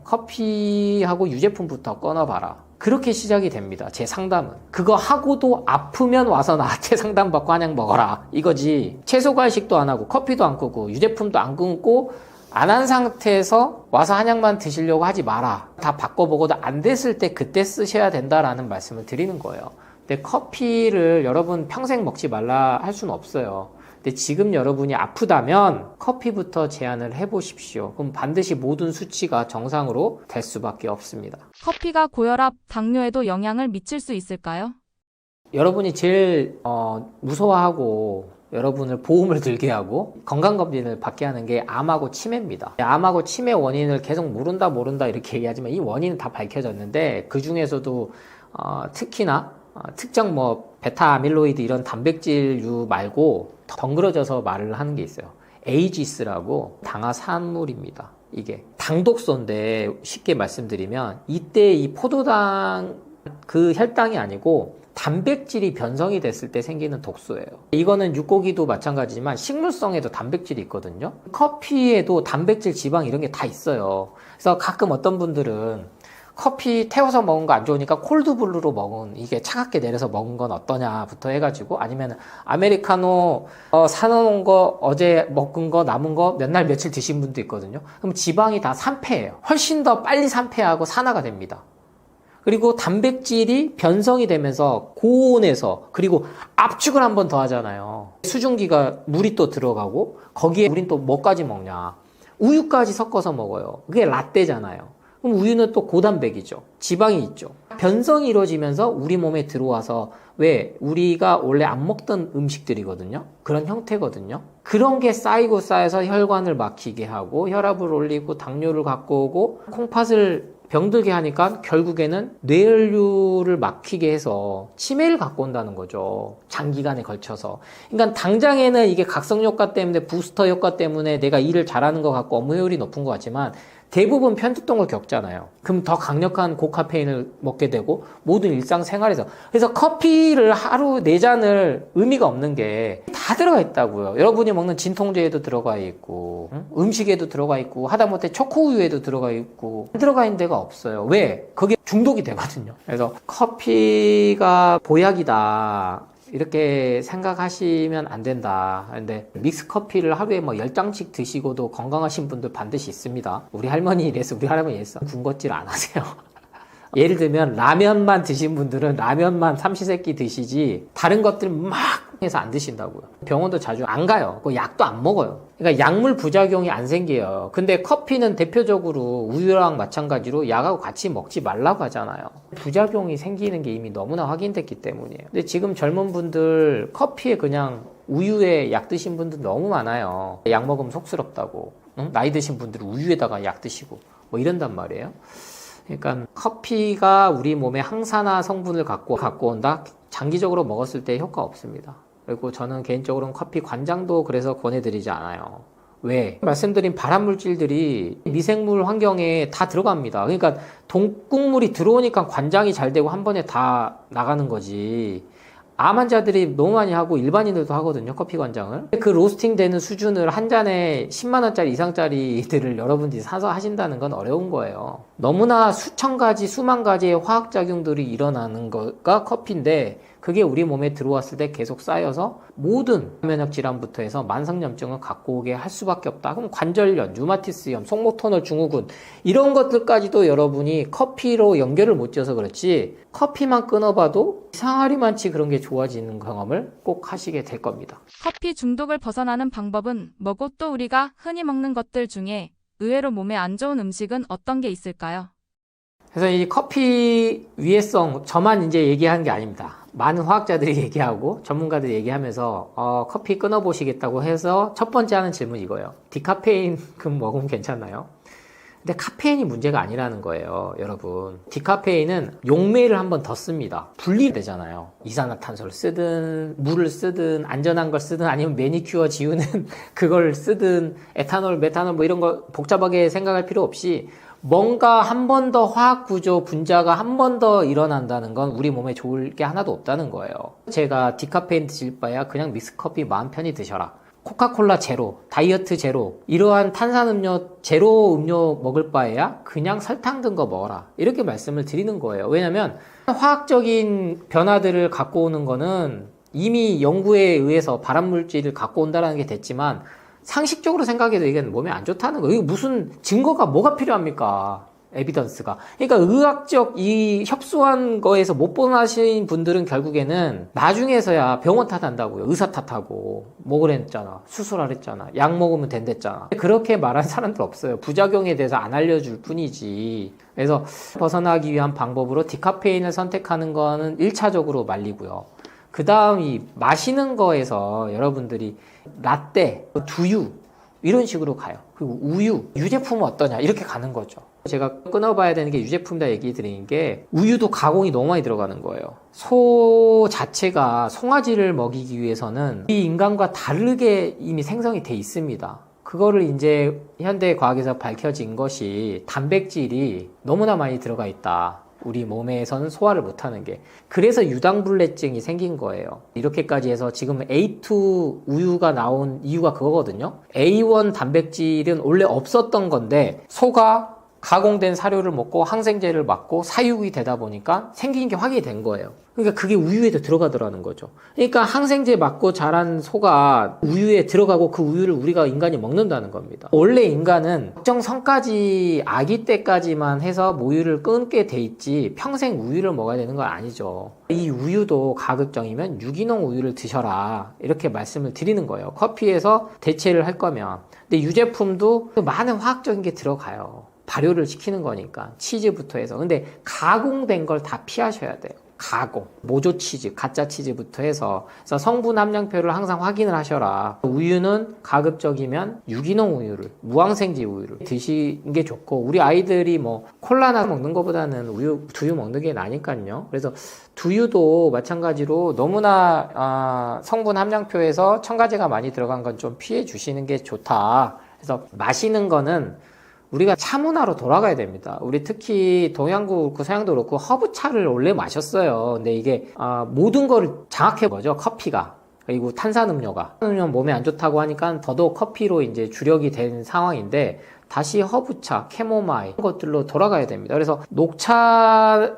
커피하고 유제품부터 끊어봐라. 그렇게 시작이 됩니다. 제 상담은. 그거 하고도 아프면 와서 나한테 상담받고 한약 먹어라. 이거지. 채소 과식도 안 하고 커피도 안 끊고 유제품도 안 끊고 안 한 상태에서 와서 한약만 드시려고 하지 마라. 다 바꿔보고도 안 됐을 때 그때 쓰셔야 된다라는 말씀을 드리는 거예요. 근데 커피를 여러분 평생 먹지 말라 할 수는 없어요. 근데 지금 여러분이 아프다면 커피부터 제한을 해보십시오. 그럼 반드시 모든 수치가 정상으로 될 수밖에 없습니다. 커피가 고혈압, 당뇨에도 영향을 미칠 수 있을까요? 여러분이 제일 무서워하고 여러분을 보험을 들게 하고 건강검진을 받게 하는 게 암하고 치매입니다. 암하고 치매 원인을 계속 모른다 이렇게 얘기하지만 이 원인은 다 밝혀졌는데 그 중에서도 특히나 특정 뭐 베타 아밀로이드 이런 단백질류 말고 덩그러져서 말을 하는 게 있어요. 에이지스라고 당화산물입니다. 이게 당독소인데 쉽게 말씀드리면 이때 이 포도당 그 혈당이 아니고 단백질이 변성이 됐을 때 생기는 독소예요. 이거는 육고기도 마찬가지지만 식물성에도 단백질이 있거든요. 커피에도 단백질, 지방 이런 게 다 있어요. 그래서 가끔 어떤 분들은 커피 태워서 먹은 거 안 좋으니까 콜드블루로 먹은 이게 차갑게 내려서 먹은 건 어떠냐부터 해가지고 아니면 아메리카노 사놓은 거 어제 먹은 거 남은 거 몇 날 며칠 드신 분도 있거든요. 그럼 지방이 다 산패예요. 훨씬 더 빨리 산패하고 산화가 됩니다. 그리고 단백질이 변성이 되면서 고온에서 그리고 압축을 한 번 더 하잖아요. 수증기가 물이 또 들어가고 거기에 우린 또 뭐까지 먹냐. 우유까지 섞어서 먹어요. 그게 라떼잖아요. 그럼 우유는 또 고단백이죠. 지방이 있죠. 변성이 이루어지면서 우리 몸에 들어와서 왜 우리가 원래 안 먹던 음식들이거든요. 그런 형태거든요. 그런 게 쌓이고 쌓여서 혈관을 막히게 하고 혈압을 올리고 당뇨를 갖고 오고 콩팥을 병들게 하니까 결국에는 뇌혈류를 막히게 해서 치매를 갖고 온다는 거죠. 장기간에 걸쳐서. 그러니까 당장에는 이게 각성 효과 때문에 부스터 효과 때문에 내가 일을 잘하는 것 같고 업무 효율이 높은 것 같지만 대부분 편두통을 겪잖아요. 그럼 더 강력한 고카페인을 먹게 되고 모든 일상생활에서. 그래서 커피를 하루 4잔을 의미가 없는 게 다 들어가 있다고요. 여러분이 먹는 진통제에도 들어가 있고 음식에도 들어가 있고 하다못해 초코우유에도 들어가 있고 들어가 있는 데가 없어요. 왜? 그게 중독이 되거든요. 그래서 커피가 보약이다. 이렇게 생각하시면 안 된다. 근데 믹스 커피를 하루에 뭐 10잔씩 드시고도 건강하신 분들 반드시 있습니다. 우리 할머니 이래서 우리 할아버지 이래서 군것질 안 하세요. 예를 들면 라면만 드신 분들은 라면만 삼시세끼 드시지 다른 것들 막 해서 안 드신다고요. 병원도 자주 안 가요. 그 약도 안 먹어요. 그러니까 약물 부작용이 안 생겨요. 근데 커피는 대표적으로 우유랑 마찬가지로 약하고 같이 먹지 말라고 하잖아요. 부작용이 생기는 게 이미 너무나 확인됐기 때문이에요. 근데 지금 젊은 분들 커피에 그냥 우유에 약 드신 분들 너무 많아요. 약 먹으면 속쓰럽다고. 응? 나이 드신 분들은 우유에다가 약 드시고 뭐 이런단 말이에요. 그러니까 커피가 우리 몸에 항산화 성분을 갖고 온다? 장기적으로 먹었을 때 효과 없습니다. 그리고 저는 개인적으로는 커피 관장도 그래서 권해드리지 않아요. 왜? 말씀드린 발암물질들이 미생물 환경에 다 들어갑니다. 그러니까 동국물이 들어오니까 관장이 잘 되고 한 번에 다 나가는 거지. 암 환자들이 너무 많이 하고 일반인들도 하거든요. 커피 관장을. 그 로스팅 되는 수준을 한 잔에 10만 원짜리 이상짜리들을 여러분들이 사서 하신다는 건 어려운 거예요. 너무나 수천 가지 수만 가지의 화학작용들이 일어나는 거가 커피인데 그게 우리 몸에 들어왔을 때 계속 쌓여서 모든 면역 질환부터 해서 만성염증을 갖고 오게 할 수밖에 없다. 그럼 관절염, 류마티스염, 속목터널 증후군 이런 것들까지도 여러분이 커피로 연결을 못 지어서 그렇지 커피만 끊어봐도 이상하리 많지 그런 게 좋아지는 경험을 꼭 하시게 될 겁니다. 커피 중독을 벗어나는 방법은 뭐고 또 우리가 흔히 먹는 것들 중에 의외로 몸에 안 좋은 음식은 어떤 게 있을까요? 그래서 이 커피 위해성 저만 이제 얘기하는 게 아닙니다. 많은 화학자들이 얘기하고 전문가들이 얘기하면서 커피 끊어보시겠다고 해서 첫 번째 하는 질문이 이거예요. 디카페인 금 먹으면 괜찮나요? 근데 카페인이 문제가 아니라는 거예요, 여러분. 디카페인은 용매를 한 번 더 씁니다. 분리되잖아요. 이산화탄소를 쓰든 물을 쓰든 안전한 걸 쓰든 아니면 매니큐어 지우는 그걸 쓰든 에탄올, 메탄올 뭐 이런 거 복잡하게 생각할 필요 없이 뭔가 한 번 더 화학 구조 분자가 한 번 더 일어난다는 건 우리 몸에 좋을 게 하나도 없다는 거예요. 제가 디카페인 드실 바야 그냥 믹스커피 마음 편히 드셔라. 코카콜라 제로, 다이어트 제로, 이러한 탄산음료 제로 음료 먹을 바에야 그냥 설탕 든 거 먹어라. 이렇게 말씀을 드리는 거예요. 왜냐면 화학적인 변화들을 갖고 오는 거는 이미 연구에 의해서 발암물질을 갖고 온다는 게 됐지만 상식적으로 생각해도 이게 몸에 안 좋다는 거예요. 이거 무슨 증거가 뭐가 필요합니까? 에비던스가. 그러니까 의학적 이 협소한 거에서 못 벗어나신 분들은 결국에는 나중에서야 병원 탓한다고요. 의사 탓하고. 뭐 그랬잖아. 수술하랬잖아. 약 먹으면 된댔잖아. 그렇게 말하는 사람들 없어요. 부작용에 대해서 안 알려줄 뿐이지. 그래서 벗어나기 위한 방법으로 디카페인을 선택하는 거는 1차적으로 말리고요. 그 다음 이 마시는 거에서 여러분들이 라떼, 두유 이런 식으로 가요. 그리고 우유, 유제품은 어떠냐 이렇게 가는 거죠. 제가 끊어봐야 되는 게 유제품이다 얘기 드리는 게 우유도 가공이 너무 많이 들어가는 거예요. 소 자체가 송아지를 먹이기 위해서는 이 인간과 다르게 이미 생성이 돼 있습니다. 그거를 이제 현대 과학에서 밝혀진 것이 단백질이 너무나 많이 들어가 있다. 우리 몸에서는 소화를 못하는 게. 그래서 유당불내증이 생긴 거예요. 이렇게까지 해서 지금 A2 우유가 나온 이유가 그거거든요. A1 단백질은 원래 없었던 건데 소가 가공된 사료를 먹고 항생제를 맞고 사육이 되다 보니까 생긴 게 확인이 된 거예요. 그러니까 그게 우유에도 들어가더라는 거죠. 그러니까 항생제 맞고 자란 소가 우유에 들어가고 그 우유를 우리가 인간이 먹는다는 겁니다. 원래 인간은 특정 성까지 아기 때까지만 해서 모유를 끊게 돼 있지 평생 우유를 먹어야 되는 건 아니죠. 이 우유도 가급적이면 유기농 우유를 드셔라 이렇게 말씀을 드리는 거예요. 커피에서 대체를 할 거면. 근데 유제품도 많은 화학적인 게 들어가요. 발효를 시키는 거니까 치즈부터 해서. 근데 가공된 걸 다 피하셔야 돼요. 가공, 모조 치즈, 가짜 치즈부터 해서. 그래서 성분 함량표를 항상 확인을 하셔라. 우유는 가급적이면 유기농 우유를, 무항생제 우유를 드시는 게 좋고, 우리 아이들이 뭐 콜라나 먹는 것보다는 두유 먹는 게 나니까요. 그래서 두유도 마찬가지로 너무나 성분 함량표에서 첨가제가 많이 들어간 건 좀 피해 주시는 게 좋다. 그래서 마시는 거는 우리가 차 문화로 돌아가야 됩니다. 우리 특히 동양도 그렇고 서양도 그렇고 허브차를 원래 마셨어요. 근데 이게 모든 거를 장악해 보죠. 커피가. 그리고 탄산음료가. 탄산음료 몸에 안 좋다고 하니까 더더욱 커피로 이제 주력이 된 상황인데, 다시 허브차, 캐모마일 이런 것들로 돌아가야 됩니다. 그래서 녹차가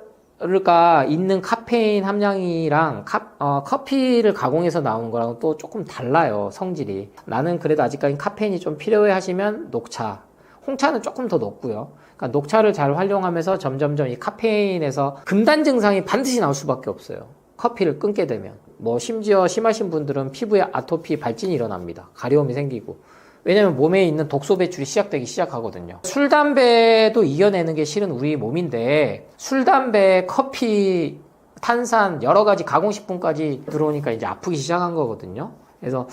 있는 카페인 함량이랑 커피를 가공해서 나오는 거랑 또 조금 달라요. 성질이. 나는 그래도 아직까지 카페인이 좀 필요해 하시면 녹차, 홍차는 조금 더 높고요. 그러니까 녹차를 잘 활용하면서 점점점 이 카페인에서 금단 증상이 반드시 나올 수밖에 없어요. 커피를 끊게 되면. 뭐 심지어 심하신 분들은 피부에 아토피, 발진이 일어납니다. 가려움이 생기고. 왜냐면 몸에 있는 독소 배출이 시작되기 시작하거든요. 술, 담배도 이겨내는 게 실은 우리 몸인데, 술, 담배, 커피, 탄산, 여러 가지 가공식품까지 들어오니까 이제 아프기 시작한 거거든요. 그래서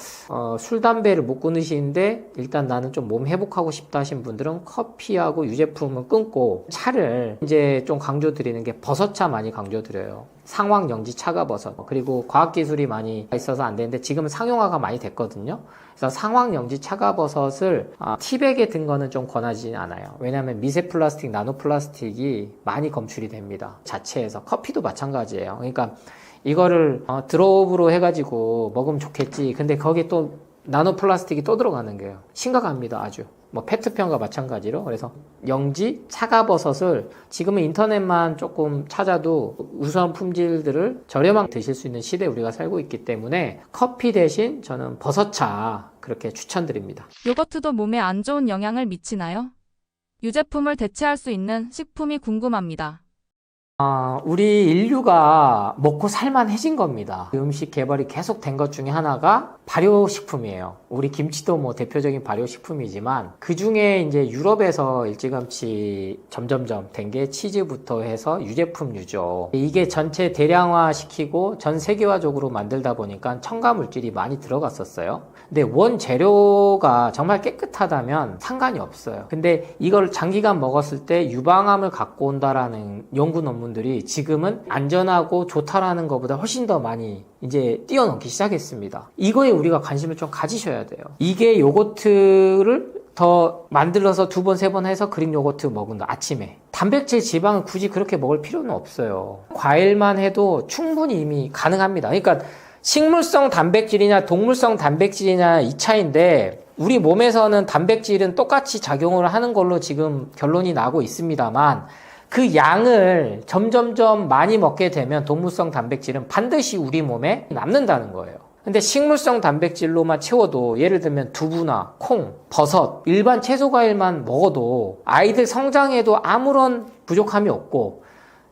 술, 담배를 못 끊으시는데 일단 나는 좀 몸 회복하고 싶다 하신 분들은 커피하고 유제품을 끊고, 차를 이제 좀 강조드리는 게 버섯차 많이 강조드려요. 상황영지 차가버섯. 그리고 과학기술이 많이 있어서 안 되는데 지금은 상용화가 많이 됐거든요. 그래서 상황영지 차가버섯을 티백에 든 거는 좀 권하지 않아요. 왜냐하면 미세 플라스틱, 나노 플라스틱이 많이 검출이 됩니다. 자체에서. 커피도 마찬가지예요. 그러니까 이거를 드롭으로 해가지고 먹으면 좋겠지. 근데 거기에 또 나노 플라스틱이 또 들어가는 거예요. 심각합니다. 아주. 뭐 페트병과 마찬가지로. 그래서 영지 차가버섯을 지금은 인터넷만 조금 찾아도 우수한 품질들을 저렴하게 드실 수 있는 시대에 우리가 살고 있기 때문에 커피 대신 저는 버섯차 그렇게 추천드립니다. 요거트도 몸에 안 좋은 영향을 미치나요? 유제품을 대체할 수 있는 식품이 궁금합니다. 우리 인류가 먹고 살만해진 겁니다. 음식 개발이 계속 된 것 중에 하나가 발효식품이에요. 우리 김치도 뭐 대표적인 발효식품이지만, 그 중에 이제 유럽에서 일찌감치 점점점 된 게 치즈부터 해서 유제품류죠. 이게 전체 대량화 시키고 전 세계화적으로 만들다 보니까 첨가 물질이 많이 들어갔었어요. 근데 원재료가 정말 깨끗하다면 상관이 없어요. 근데 이걸 장기간 먹었을 때 유방암을 갖고 온다라는 연구 논문들이 지금은 안전하고 좋다라는 것보다 훨씬 더 많이 이제 뛰어넘기 시작했습니다. 이거에 우리가 관심을 좀 가지셔야 돼요. 이게 요거트를 더 만들어서 2번, 3번 해서 그릭 요거트 먹는다. 아침에. 단백질, 지방은 굳이 그렇게 먹을 필요는 없어요. 과일만 해도 충분히 이미 가능합니다. 그러니까 식물성 단백질이냐 동물성 단백질이냐 이 차이인데, 우리 몸에서는 단백질은 똑같이 작용을 하는 걸로 지금 결론이 나고 있습니다만, 그 양을 점점점 많이 먹게 되면 동물성 단백질은 반드시 우리 몸에 남는다는 거예요. 근데 식물성 단백질로만 채워도, 예를 들면 두부나 콩, 버섯, 일반 채소 과일만 먹어도 아이들 성장에도 아무런 부족함이 없고,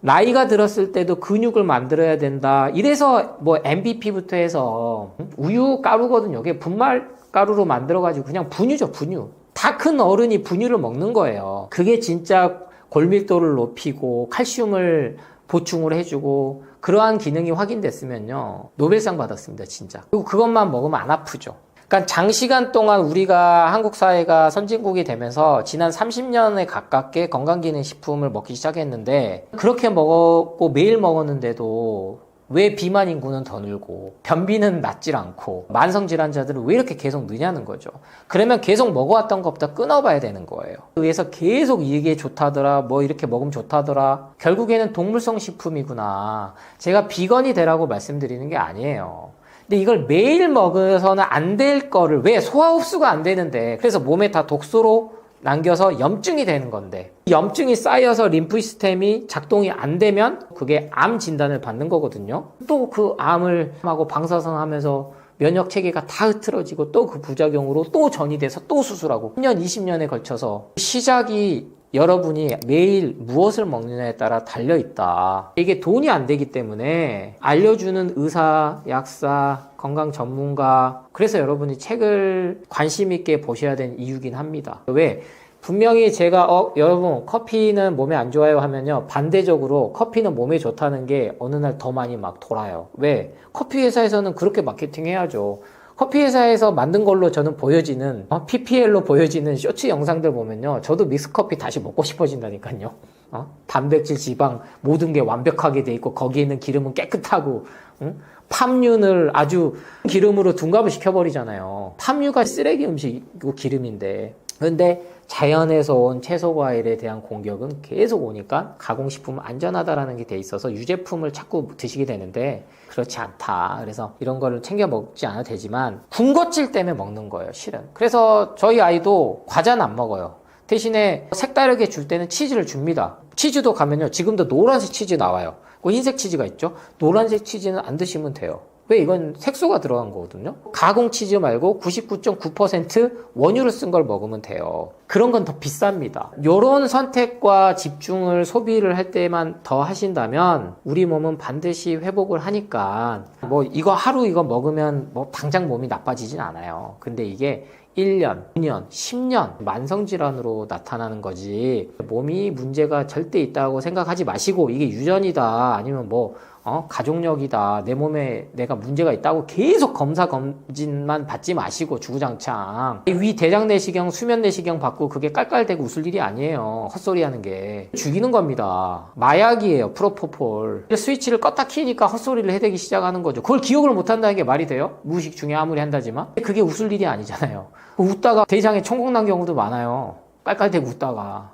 나이가 들었을 때도 근육을 만들어야 된다. 이래서 뭐 MVP부터 해서 우유 가루거든요. 이게 분말 가루로 만들어가지고 그냥 분유죠, 분유. 다 큰 어른이 분유를 먹는 거예요. 그게 진짜 골밀도를 높이고 칼슘을 보충을 해주고 그러한 기능이 확인됐으면요, 노벨상 받았습니다, 진짜. 그리고 그것만 먹으면 안 아프죠. 그러니까 장시간 동안 우리가 한국 사회가 선진국이 되면서 지난 30년에 가깝게 건강기능식품을 먹기 시작했는데, 그렇게 먹었고 매일 먹었는데도 왜 비만 인구는 더 늘고 변비는 낫질 않고 만성질환자들은 왜 이렇게 계속 느냐는 거죠. 그러면 계속 먹어왔던 것보다 끊어봐야 되는 거예요. 그래서 계속 이게 좋다더라, 뭐 이렇게 먹으면 좋다더라. 결국에는 동물성 식품이구나. 제가 비건이 되라고 말씀드리는 게 아니에요. 근데 이걸 매일 먹어서는 안 될 거를, 왜 소화 흡수가 안 되는데, 그래서 몸에 다 독소로 남겨서 염증이 되는 건데, 염증이 쌓여서 림프 시스템이 작동이 안 되면 그게 암 진단을 받는 거거든요. 또 그 암을 하고 방사선 하면서 면역 체계가 다 흐트러지고 또 그 부작용으로 또 전이돼서 또 수술하고 10년, 20년에 걸쳐서 시작이 여러분이 매일 무엇을 먹느냐에 따라 달려있다. 이게 돈이 안 되기 때문에 알려주는 의사, 약사, 건강 전문가, 그래서 여러분이 책을 관심 있게 보셔야 되는 이유긴 합니다. 왜? 분명히 제가 여러분 커피는 몸에 안 좋아요 하면요, 반대적으로 커피는 몸에 좋다는 게 어느 날 더 많이 막 돌아요. 왜? 커피 회사에서는 그렇게 마케팅 해야죠. 커피 회사에서 만든 걸로 저는 보여지는 PPL로 보여지는 쇼츠 영상들 보면요, 저도 믹스커피 다시 먹고 싶어진다니까요. 단백질, 지방 모든 게 완벽하게 돼 있고 거기에 있는 기름은 깨끗하고, 팜유를 아주 기름으로 둔갑을 시켜버리잖아요. 팜유가 쓰레기 음식이고 기름인데, 근데 자연에서 온 채소 과일에 대한 공격은 계속 오니까 가공식품은 안전하다라는 게 돼 있어서 유제품을 자꾸 드시게 되는데, 그렇지 않다. 그래서 이런 거를 챙겨 먹지 않아도 되지만 군것질 때문에 먹는 거예요, 실은. 그래서 저희 아이도 과자는 안 먹어요. 대신에 색다르게 줄 때는 치즈를 줍니다. 치즈도 가면요, 지금도 노란색 치즈 나와요. 흰색 치즈가 있죠. 노란색 치즈는 안 드시면 돼요. 왜? 이건 색소가 들어간 거거든요. 가공 치즈 말고 99.9% 원유를 쓴 걸 먹으면 돼요. 그런 건 더 비쌉니다. 이런 선택과 집중을 소비를 할 때만 더 하신다면 우리 몸은 반드시 회복을 하니까, 뭐 이거 하루 이거 먹으면 뭐 당장 몸이 나빠지진 않아요. 근데 이게 1년, 2년, 10년 만성질환으로 나타나는 거지, 몸이 문제가 절대 있다고 생각하지 마시고, 이게 유전이다 아니면 뭐 가족력이다, 내 몸에 내가 문제가 있다고 계속 검사 검진만 받지 마시고 주구장창 위 대장 내시경, 수면 내시경 받고 그게 깔깔대고 웃을 일이 아니에요. 헛소리 하는 게 죽이는 겁니다. 마약이에요, 프로포폴. 스위치를 껐다 키니까 헛소리를 해대기 시작하는 거죠. 그걸 기억을 못 한다는 게 말이 돼요? 무의식 중에 아무리 한다지만 그게 웃을 일이 아니잖아요. 웃다가 대장에 총각 난 경우도 많아요. 깔깔대고 웃다가.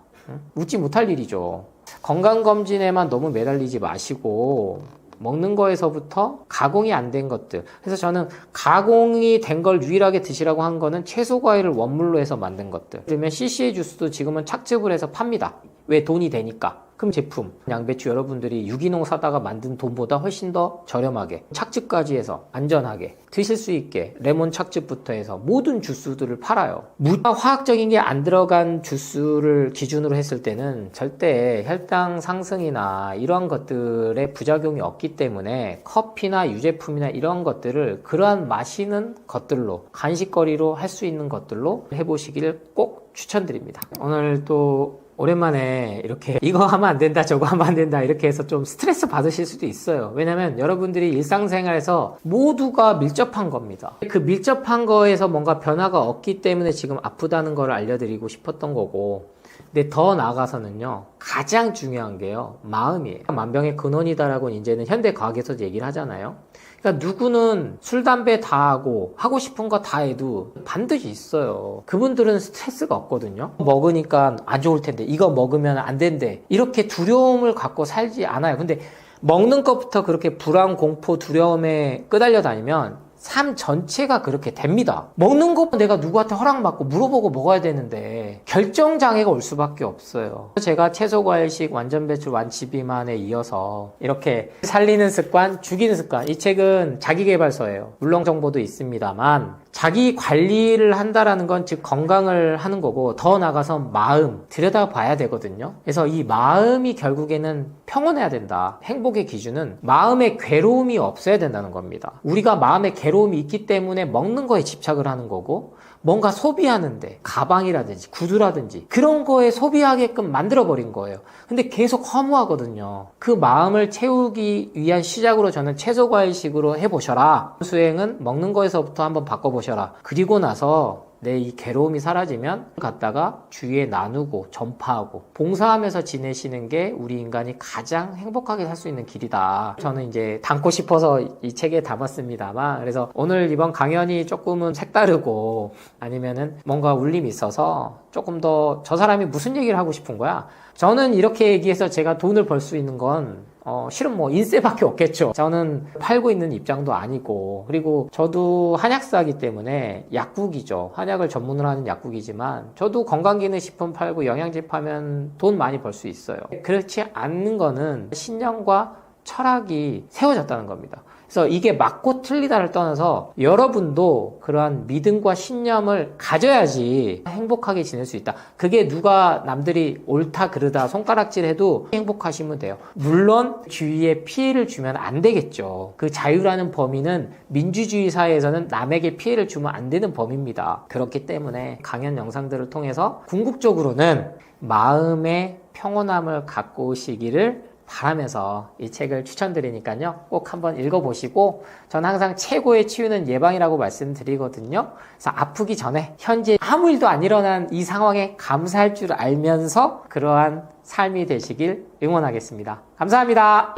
웃지 못할 일이죠. 건강검진에만 너무 매달리지 마시고 먹는 거에서부터 가공이 안 된 것들. 그래서 저는 가공이 된 걸 유일하게 드시라고 한 거는 채소 과일을 원물로 해서 만든 것들. 그러면 CC의 주스도 지금은 착즙을 해서 팝니다. 왜? 돈이 되니까. 그럼 제품, 양배추 여러분들이 유기농 사다가 만든 돈보다 훨씬 더 저렴하게, 착즙까지 해서 안전하게 드실 수 있게 레몬 착즙부터 해서 모든 주스들을 팔아요. 무화 화학적인 게 안 들어간 주스를 기준으로 했을 때는 절대 혈당 상승이나 이러한 것들의 부작용이 없기 때문에 커피나 유제품이나 이런 것들을 그러한 마시는 것들로, 간식거리로 할 수 있는 것들로 해보시기를 꼭 추천드립니다. 오늘 또 오랜만에 이렇게 이거 하면 안 된다, 저거 하면 안 된다 이렇게 해서 좀 스트레스 받으실 수도 있어요. 왜냐면 여러분들이 일상생활에서 모두가 밀접한 겁니다. 그 밀접한 거에서 뭔가 변화가 없기 때문에 지금 아프다는 걸 알려드리고 싶었던 거고, 근데 더 나아가서는요, 가장 중요한 게요, 마음이에요. 만병의 근원이다라고 이제는 현대 과학에서 얘기를 하잖아요. 그러니까 누구는 술, 담배 다 하고 싶은 거 다 해도 반드시 있어요. 그분들은 스트레스가 없거든요. 먹으니까 안 좋을 텐데, 이거 먹으면 안 된대, 이렇게 두려움을 갖고 살지 않아요. 근데 먹는 것부터 그렇게 불안, 공포, 두려움에 끄달려 다니면 삶 전체가 그렇게 됩니다. 먹는 것도 내가 누구한테 허락받고 물어보고 먹어야 되는데 결정장애가 올 수밖에 없어요. 제가 채소과일식 완전배출 완치비만에 이어서 이렇게 살리는 습관, 죽이는 습관, 이 책은 자기계발서예요. 물론 정보도 있습니다만 자기 관리를 한다라는 건 즉 건강을 하는 거고, 더 나아가서 마음 들여다봐야 되거든요. 그래서 이 마음이 결국에는 평온해야 된다. 행복의 기준은 마음의 괴로움이 없어야 된다는 겁니다. 우리가 마음의 괴로움이 있기 때문에 먹는 거에 집착을 하는 거고, 뭔가 소비하는데 가방이라든지 구두라든지 그런 거에 소비하게끔 만들어버린 거예요. 근데 계속 허무하거든요. 그 마음을 채우기 위한 시작으로 저는 채소과일식으로 해보셔라. 수행은 먹는 거에서부터 한번 바꿔보셔라. 그리고 나서 내 이 괴로움이 사라지면 갖다가 주위에 나누고 전파하고 봉사하면서 지내시는 게 우리 인간이 가장 행복하게 살 수 있는 길이다. 저는 이제 담고 싶어서 이 책에 담았습니다만, 그래서 오늘 이번 강연이 조금은 색다르고 아니면은 뭔가 울림이 있어서 조금 더 저 사람이 무슨 얘기를 하고 싶은 거야? 저는 이렇게 얘기해서 제가 돈을 벌 수 있는 건 실은 뭐 인쇄밖에 없겠죠. 저는 팔고 있는 입장도 아니고, 그리고 저도 한약사이기 때문에 약국이죠. 한약을 전문으로 하는 약국이지만 저도 건강기능식품 팔고 영양제 파면 돈 많이 벌 수 있어요. 그렇지 않는 거는 신념과 철학이 세워졌다는 겁니다. 그래서 이게 맞고 틀리다를 떠나서 여러분도 그러한 믿음과 신념을 가져야지 행복하게 지낼 수 있다. 그게 누가 남들이 옳다 그르다 손가락질해도 행복하시면 돼요. 물론 주위에 피해를 주면 안 되겠죠. 그 자유라는 범위는 민주주의 사회에서는 남에게 피해를 주면 안 되는 범위입니다. 그렇기 때문에 강연 영상들을 통해서 궁극적으로는 마음의 평온함을 갖고 오시기를 바라면서 이 책을 추천드리니까요. 꼭 한번 읽어보시고, 저는 항상 최고의 치유는 예방이라고 말씀드리거든요. 그래서 아프기 전에 현재 아무 일도 안 일어난 이 상황에 감사할 줄 알면서 그러한 삶이 되시길 응원하겠습니다. 감사합니다.